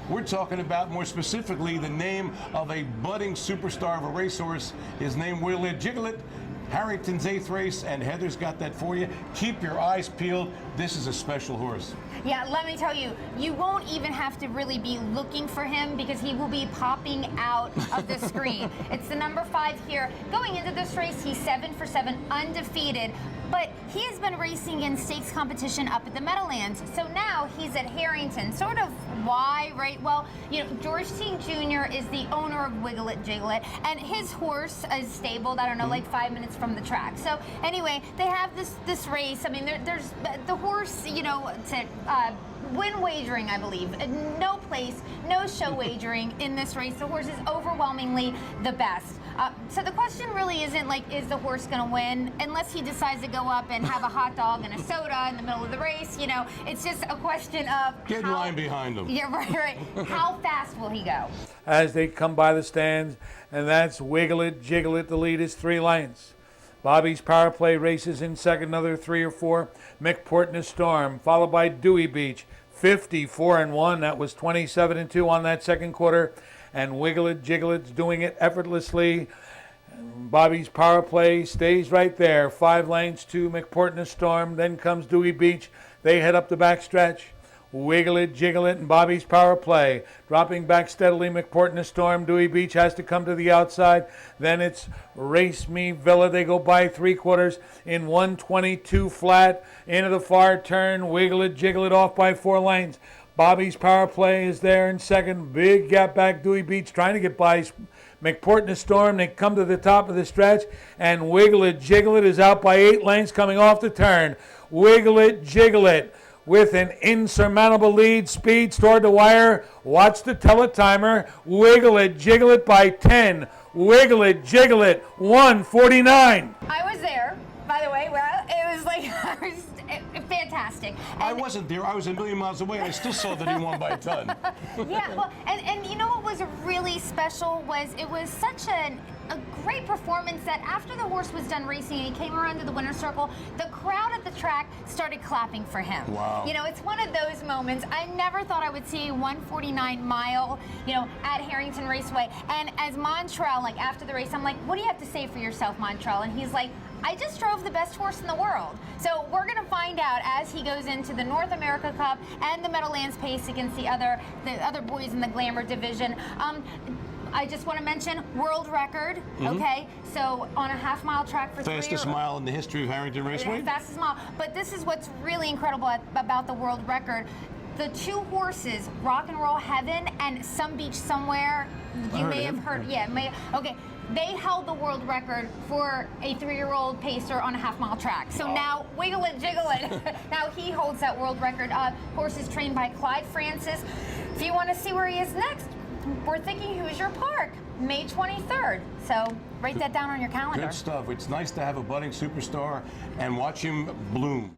We're talking about, more specifically, the name of a budding superstar of a racehorse. His name, Wiggle It Juggleit. Harrington's 8th race, and Heather's got that for you. Keep your eyes peeled. This is a special horse. Yeah, let me tell you, you won't even have to really be looking for him because he will be popping out of the screen. It's the number 5 here. Going into this race, he's 7 for 7, undefeated. But he has been racing in stakes competition up at the Meadowlands. So now he's at Harrington. Sort of why, right? Well, you know, George T. Jr. is the owner of Wiggle It Juggleit, and his horse is stabled, I don't know, like 5 minutes from the track. So anyway, they have this race. I mean, there's the horse, you know, to win wagering, I believe. No place, no show wagering in this race. The horse is overwhelmingly the best. So the question really isn't like, is the horse going to win? Unless he decides to go up and have a hot dog and a soda in the middle of the race, you know, it's just a question of get in line behind him. Yeah, right. How fast will he go? As they come by the stands, and that's Wiggle It Juggleit. The lead is 3 lengths. Bobby's Power Play races in second, another 3 or 4. McPort in a Storm, followed by Dewey Beach, 54-1. That was 27-2 on that second quarter. And Wiggle It Juggleit's doing it effortlessly. Bobby's Power Play stays right there. 5 lengths to McPort in a Storm. Then comes Dewey Beach. They head up the backstretch. Wiggle It Juggleit and Bobby's Power Play. Dropping back steadily, McPort in a Storm. Dewey Beach has to come to the outside. Then it's Race Me Villa. They go by 3/4 in 122 flat. Into the far turn. Wiggle It Juggleit off by 4 lengths. Bobby's Power Play is there in second. Big gap back. Dewey Beach trying to get by McPort in a Storm. They come to the top of the stretch, and Wiggle It Juggleit is out by 8 lengths coming off the turn. Wiggle It Juggleit with an insurmountable lead. Speed toward the wire. Watch the teletimer. Wiggle It Juggleit by 10. Wiggle It Juggleit 149. I was there, by the way. Well, it was like fantastic. I wasn't there. I was a million miles away. I still saw that he won by a ton. Yeah, well, and you know what was really special was it was such a great performance that after the horse was done racing and he came around to the winner's circle, the crowd at the track started clapping for him. Wow. You know, it's one of those moments. I never thought I would see a 149 mile, you know, at Harrington Raceway. And as Montrell, like after the race, I'm like, what do you have to say for yourself, Montrell? And he's like, I just drove the best horse in the world. So we're going to find out as he goes into the North America Cup and the Meadowlands Pace against the other boys in the Glamour division. I just want to mention world record, okay? So on a half-mile track for fastest mile in the history of Harrington Raceway? Fastest mile. But this is what's really incredible about the world record. The 2 horses, Rock and Roll Heaven and Some Beach Somewhere, you may have heard, okay. They held the world record for a 3-year-old pacer on a half-mile track. So now, Wiggle It Juggleit. Now he holds that world record. Horse is trained by Clyde Francis. If you want to see where he is next, we're thinking Hoosier Park, May 23rd. So write that down on your calendar. Good stuff. It's nice to have a budding superstar and watch him bloom.